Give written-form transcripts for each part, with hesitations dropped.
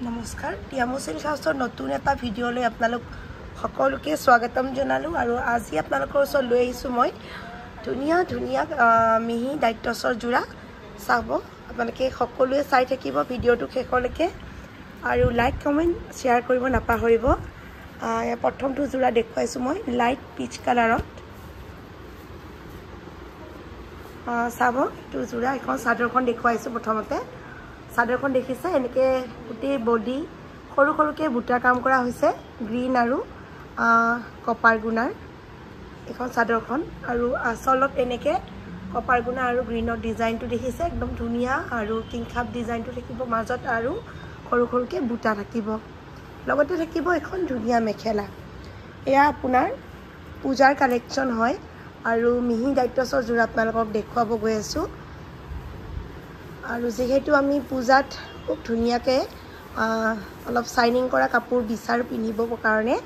নমস্কাৰ টিয়ামুচিল হাউচৰ নতুন এটা ভিডিঅ'লৈ আপোনালোক সকলোকে স্বাগতম জনালোঁ আৰু আজি আপোনালোকৰ ওচৰত লৈ আহিছোঁ মই ধুনীয়া ধুনীয়া মিহি দায়িত্বচৰ যোৰা চাব আপোনালোকে সকলোৱে চাই থাকিব ভিডিঅ'টো শেষলৈকে আৰু লাইক কমেণ্ট শ্বেয়াৰ কৰিব নাপাহৰিব প্ৰথমটো যোৰা দেখুৱাইছোঁ মই লাইট পিচ কালাৰত চাব এইটো যোৰা এখন চাদৰখন দেখুৱাইছোঁ প্ৰথমতে চাদৰখন দেখিছে এনেকে গোটেই বডি সৰু সৰুকে বুটা কাম কৰা হৈছে গ্ৰীন আৰু কপাৰ গুণাৰ এখন চাদৰখন আৰু আচলত এনেকে কপাৰ গুণা আৰু গ্ৰীনৰ ডিজাইনটো দেখিছে একদম ধুনীয়া আৰু কিংখাপ ডিজাইনটো থাকিব মাজত আৰু সৰু সৰুকে বুটা থাকিব লগতে থাকিব এখন ধুনীয়া মেখেলা এয়া আপোনাৰ পূজাৰ কালেকশ্যন হয় আৰু মিহি দায়িত্বচৰ যোৰা আপোনালোকক দেখুৱাব গৈ আছোঁ আৰু যেহেতু আমি পূজাত খুব ধুনীয়াকে অলপ শাইনিং কৰা কাপোৰ বিচাৰো পিন্ধিবৰ কাৰণে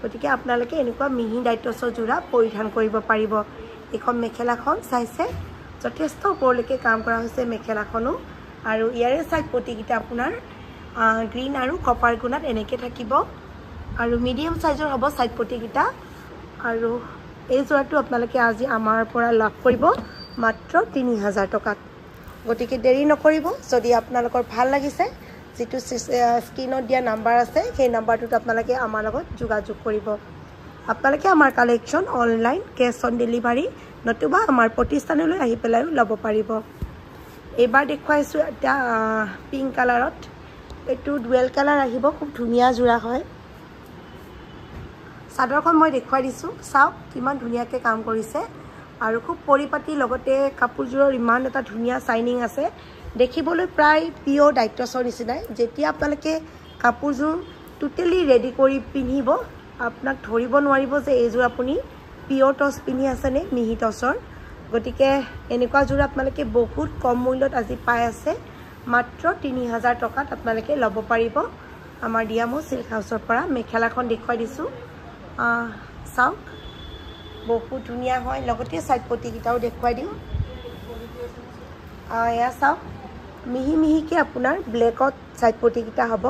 গতিকে আপোনালোকে এনেকুৱা মিহি দায়িত্বচৰ যোৰা পৰিধান কৰিব পাৰিব এখন মেখেলাখন চাইছে যথেষ্ট ওপৰলৈকে কাম কৰা হৈছে মেখেলাখনো আৰু ইয়াৰে সাইড পটিকিটা আপোনাৰ গ্ৰীন আৰু কপাৰ গুণাত এনেকে থাকিব আৰু মিডিয়াম সাইজৰ হ'ব সাইড পটিকিটা আৰু এই যোৰাটো আপোনালোকে আজি আমাৰ পৰা লাভ কৰিব মাত্ৰ 3000 টকাত গতিকে দেৰি নকৰিব যদি আপোনালোকৰ ভাল লাগিছে যেটো স্ক্ৰিনত দিয়া নাম্বাৰ আছে সেই নাম্বাৰটোত আপোনালোকে আমাৰ লগত যোগাযোগ কৰিব আপোনালোকে আমাৰ collection online cash on delivery নতুবা আমাৰ প্ৰতিষ্ঠানলৈ আহি পেলাই ল'ব পাৰিব এবাৰ দেখুৱাইছো এটা পিংক কালাৰত এটো ডুৱেল কালাৰ আহিব খুব ধুনীয়া যোৰা হয় চাদৰখন মই দেখুৱাই দিছো চাওক কিমান ধুনীয়াকে কাম কৰিছে আৰু খুব পৰিপাটি লগতে কাপোৰজোৰৰ ইমান এটা ধুনীয়া শাইনিং আছে দেখিবলৈ প্ৰায় পিঅ দায়িত্বচৰ নিচিনা যেতিয়া আপোনালোকে কাপোৰজোৰ টোটালি ৰেডি কৰি পিন্ধিব আপোনাক ধৰিব নোৱাৰিব যে এইজোৰ আপুনি পিঅ টছ পিন্ধি আছে নে মিহি টছৰ গতিকে এনেকুৱা যোৰা আপোনালোকে বহুত কম মূল্যত আজি পাই আছে মাত্ৰ 3000 টকাত আপোনালোকে ল'ব পাৰিব আমাৰ ডিয়ামো সিল্ক হাউচৰ পৰা মেখেলাখন দেখুৱাই দিছো চাওক বহুত ধুনীয়া হয় লগতে সাইড পটিকিটাও দেখুৱাই দিম এয়া চাওক মিহি মিহিকে আপোনাৰ ব্লেকত সাইড পটিকিটা হ'ব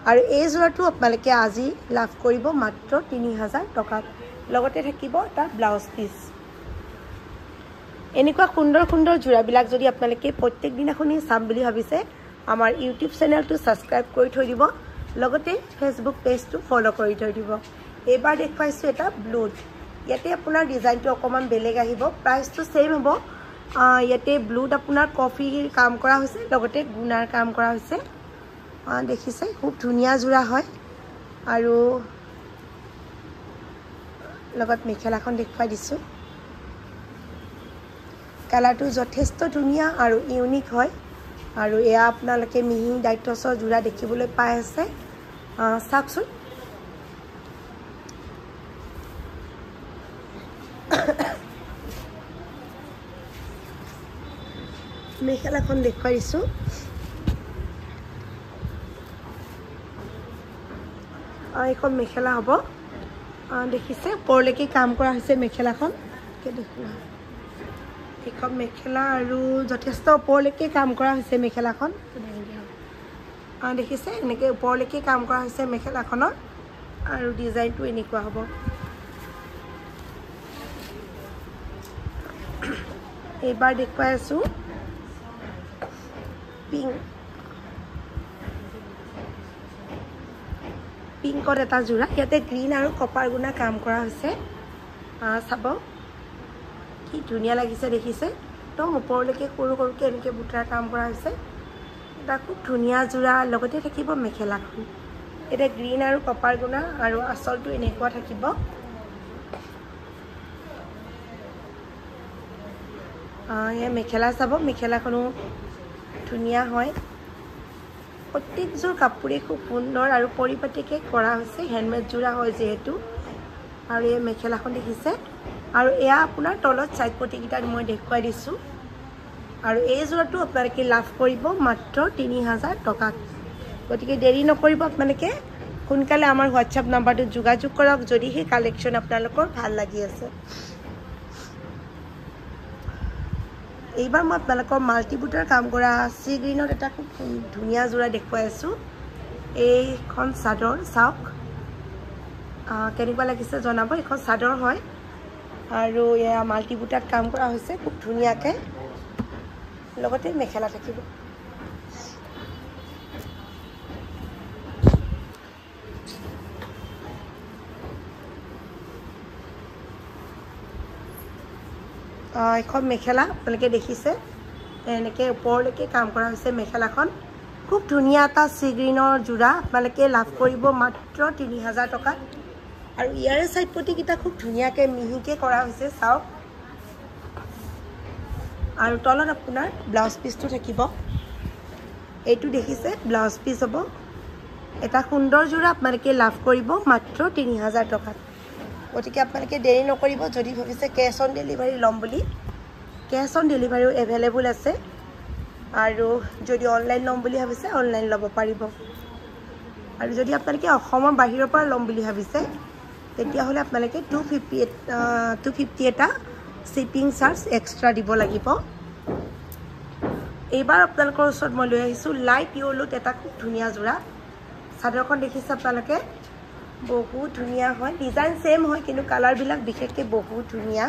আৰু এই যোৰাটো আপোনালোকে আজি লাভ কৰিব মাত্ৰ 3000 টকাত লগতে থাকিব এটা ব্লাউজ পিস এনেকুৱা সুন্দৰ সুন্দৰ যোৰাবিলাক যদি আপোনালোকে প্ৰত্যেক দিনাখনি চাম বুলি ভাবিছে আমাৰ ইউটিউব চেনেলটো সাবস্ক্ৰাইব কৰি থৈ দিব লগতে ফেসবুক পেজটো ফলো কৰি থৈ দিব এবাৰ দেখুৱাইছো এটা ব্লুত ইয়াতে আপোনাৰ ডিজাইনটো অকমান বেলেগ আহিব প্ৰাইসটো সেম হ'ব ইয়াতে ব্লুত আপোনাৰ কফিৰ কাম কৰা হৈছে লগতে গুণাৰ কাম কৰা হৈছে দেখিছে খুব ধুনীয়া যোৰা হয় আৰু লগত মেখেলাখন দেখুৱাই দিছো কালাৰটো যথেষ্ট ধুনীয়া আৰু ইউনিক হয় আৰু এয়া আপোনালোকে মিহি দায়িত্বচৰ যোৰা দেখিবলৈ পাই আছে চাওকচোন মেখেলাখন দেখুৱাই দিছো এখন মেখেলা হ'ব দেখিছে ওপৰলৈকে কাম কৰা হৈছে মেখেলাখন এখন মেখেলা আৰু যথেষ্ট ওপৰলৈকে কাম কৰা হৈছে মেখেলাখন দেখিছে এনেকে ওপৰলৈকে কাম কৰা হৈছে মেখেলাখনৰ আৰু ডিজাইনটো এনেকুৱা হ'ব এবাৰ দেখুৱাই আছো পিংকত এটা যোৰা ইয়াতে গ্ৰীন আৰু কপাৰ গুণা কাম কৰা হৈছে চাব কি ধুনীয়া লাগিছে দেখিছে একদম ওপৰলৈকে সৰু সৰুকে এনেকে বুটাৰ কাম কৰা হৈছে এটা খুব ধুনীয়া যোৰা লগতে থাকিব মেখেলাখন এটা গ্ৰীন আৰু কপাৰ গুণা আৰু আচলটো এনেকুৱা থাকিব এই মেখেলা চাব মেখেলাখনো ধুনীয়া হয় প্ৰত্যেকযোৰ কাপোৰে খুব সুন্দৰ আৰু পৰিপাটিকে কৰা হৈছে হ্যান্ডমেড যোৰা হয় যেহেতু আৰু এই মেখেলাখন দেখিছে আৰু এয়া আপোনাৰ তলত সাইড পটিকিটা মই দেখুৱাই দিছো আৰু এই যোৰাটো আপোনালোকে লাভ কৰিব মাত্ৰ 3000 টকাত গতিকে দেৰি নকৰিব আপোনালোকে সোনকালে আমাৰ WhatsApp নাম্বাৰটো যোগাযোগ কৰক যদি হে কালেকশ্যন আপোনালোকৰ ভাল লাগি আছে এইবাৰ মই আপোনালোকৰ মাল্টি বুটাৰ কাম কৰা সি গ্ৰীনত এটা খুব ধুনীয়া যোৰা দেখুৱাই আছো এইখন চাদৰ চাওক কেনেকুৱা লাগিছে জনাব এইখন চাদৰ হয় আৰু এয়া মাল্টি বুটাত কাম কৰা হৈছে খুব ধুনীয়াকৈ লগতে মেখেলা থাকিব এখন মেখেলা আপোনালোকে দেখিছে এনেকৈ ওপৰলৈকে কাম কৰা হৈছে মেখেলাখন খুব ধুনীয়া এটা সি গ্ৰীনৰ যোৰা আপোনালোকে লাভ কৰিব মাত্ৰ ৩০০০ টকাত আৰু ইয়াৰে সাইড পটিকিটা খুব ধুনীয়াকৈ মিহিকৈ কৰা হৈছে চাওক আৰু তলত আপোনাৰ ব্লাউজ পিসটো থাকিব এইটো দেখিছে ব্লাউজ পিস হ'ব এটা সুন্দৰ যোৰা আপোনালোকে লাভ কৰিব মাত্ৰ ৩০০০ টকাত গতিকে আপোনালোকে দেৰি নকৰিব যদি ভাবিছে কেশ অন ডেলিভাৰী ল'ম বুলি কেশ অন ডেলিভাৰীও এভেইলেবল আছে আৰু যদি অনলাইন ল'ম বুলি ভাবিছে অনলাইন ল'ব পাৰিব আৰু যদি আপোনালোকে অসমৰ বাহিৰৰ পৰা ল'ম বুলি ভাবিছে তেতিয়াহ'লে আপোনালোকে 250 এটা শিপিং চাৰ্জ এক্সট্ৰা দিব লাগিব এইবাৰ আপোনালোকৰ ওচৰত মই লৈ আহিছোঁ লাইট য়েলোত এটা খুব ধুনীয়া যোৰা চাদৰখন দেখিছে আপোনালোকে বহুত ধুনীয়া হয় ডিজাইন সেম হয় কিন্তু কালাৰবিলাক বিশেষকৈ বহুত ধুনীয়া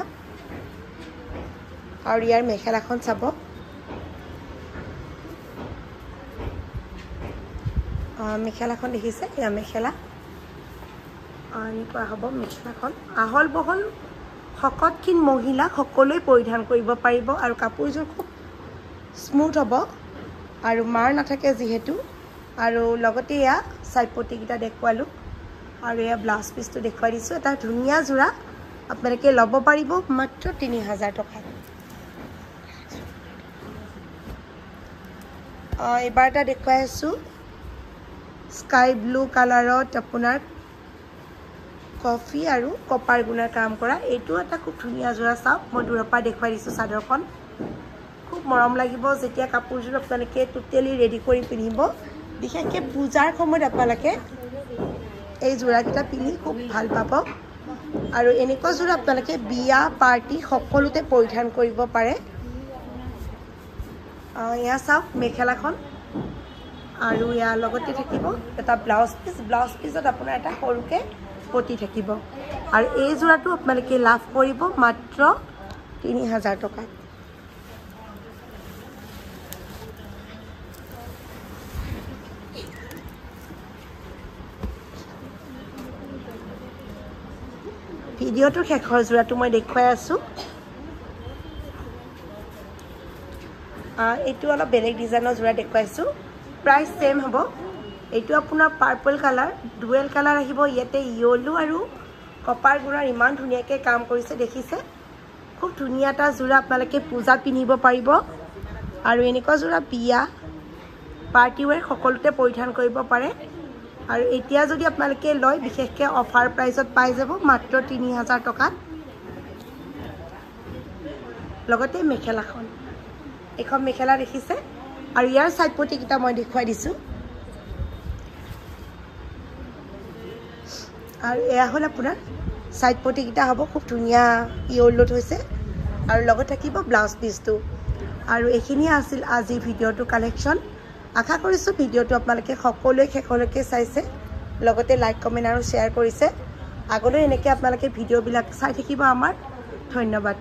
আৰু ইয়াৰ মেখেলাখন চাব মেখেলাখন দেখিছে এয়া মেখেলা এনেকুৱা হ'ব মেখেলাখন আহল বহল শকতখিন মহিলা সকলোৱে পৰিধান কৰিব পাৰিব আৰু কাপোৰযোৰ খুব স্মুথ হ'ব আৰু মাৰ নাথাকে যিহেতু আৰু লগতে এয়া সাইড পটিকিটা দেখুৱালোঁ আৰু এয়া ব্লাউজ পিসটো দেখুৱাই দিছোঁ এটা ধুনীয়া যোৰা আপোনালোকে ল'ব পাৰিব মাত্ৰ ৩০০০ টকাত এবাৰ এটা দেখুৱাই আছোঁ স্কাই ব্লু কালাৰত আপোনাৰ কফি আৰু কপাৰ গুণাৰ কাম কৰা এইটো এটা খুব ধুনীয়া যোৰা চাওক মই দূৰৰ পৰা দেখুৱাই দিছোঁ চাদৰখন খুব মৰম লাগিব যেতিয়া কাপোৰযোৰ আপোনালোকে টোটেলি ৰেডি কৰি পিন্ধিব বিশেষকৈ পূজাৰ সময়ত আপোনালোকে এই যোৰাকেইটা পিন্ধি খুব ভাল পাব আৰু এনেকুৱা যোৰা আপোনালোকে বিয়া পাৰ্টি সকলোতে পৰিধান কৰিব পাৰে এয়া চাওক মেখেলাখন আৰু ইয়াৰ লগতে থাকিব এটা ব্লাউজ পিছত আপোনাৰ এটা সৰুকৈ পটি থাকিব আৰু এই যোৰাটো আপোনালোকে লাভ কৰিব মাত্ৰ ৩০০০ টকাত ভিডিঅ'টোৰ শেষৰ যোৰাটো মই দেখুৱাই আছোঁ এইটো অলপ বেলেগ ডিজাইনৰ যোৰা দেখুৱাইছোঁ প্ৰাইস সেম হ'ব এইটো আপোনাৰ পাৰ্পল কালাৰ ডুৱেল কালাৰ আহিব ইয়াতে য়েলো আৰু কপাৰ গুণাৰ ইমান ধুনীয়াকৈ কাম কৰিছে দেখিছে খুব ধুনীয়া এটা যোৰা আপোনালোকে পূজাত পিন্ধিব পাৰিব আৰু এনেকুৱা যোৰা বিয়া পাৰ্টি ৱেৰ সকলোতে পৰিধান কৰিব পাৰে আৰু এতিয়া যদি আপোনালোকে লয় বিশেষকৈ অফাৰ প্ৰাইচত পাই যাব মাত্ৰ ৩০০০ টকাত লগতে মেখেলাখন এখন মেখেলা দেখিছে আৰু ইয়াৰ সাইড পটিকিটা মই দেখুৱাই দিছোঁ আৰু এয়া হ'ল আপোনাৰ সাইড পটিকিটা হ'ব খুব ধুনীয়া য়েলোত হৈছে আৰু লগত থাকিব ব্লাউজ পিসটো আৰু এইখিনিয়ে আছিল আজি ভিডিঅ'টো কালেকশ্যন আশা কৰিছোঁ ভিডিঅ'টো আপোনালোকে সকলোৱে শেষলৈকে চাইছে লগতে লাইক কমেণ্ট আৰু শ্বেয়াৰ কৰিছে আগলৈ এনেকৈ আপোনালোকে ভিডিঅ'বিলাক চাই থাকিব আমাৰ ধন্যবাদ